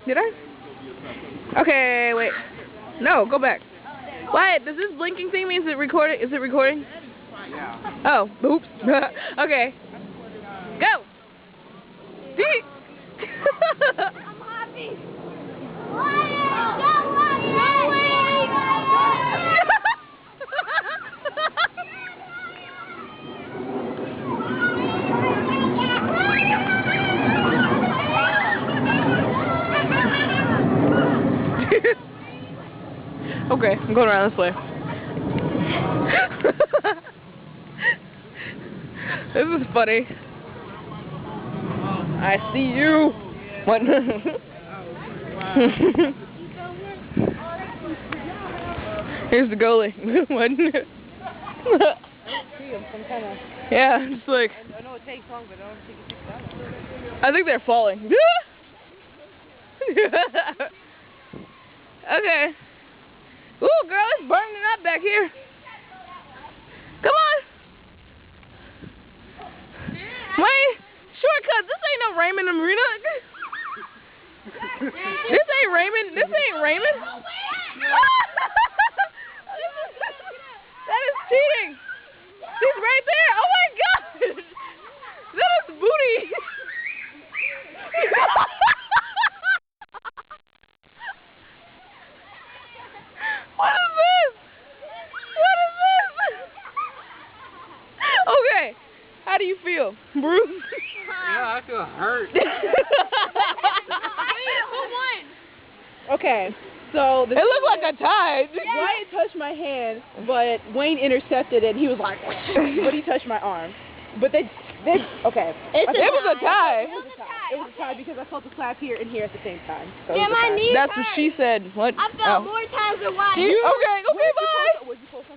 Did I? Okay, wait. No, go back. Wyatt, does this blinking thing mean it's recording? Is it recording? Yeah. Oh, oops. Okay. Go! See? I'm happy. Wyatt, go Wyatt! Okay, I'm going around this way. This is funny. I see you. What? Here's the goalie. What? Yeah, it's like. I know it takes long, but I don't think it takes that long. I think they're falling. Okay. Ooh, girl, it's burning up back here. Come on. Wait, shortcut. This ain't no Raymond and Marina. This ain't Raymond. This ain't Raymond. That is cheating. He's right there. Oh my God. That is booty. What is this? What is this? Okay, how do you feel, Bruce? Yeah, I feel hurt. Who won? Okay, so It looked like a tie. Wyatt touched my hand, but Wayne intercepted it. He was like, but he touched my arm. But they okay. It was a tie. It was a tie because I felt the slap here and here at the same time. So Yeah, my knee That's what she said. What? I felt more times than Wyatt. Okay,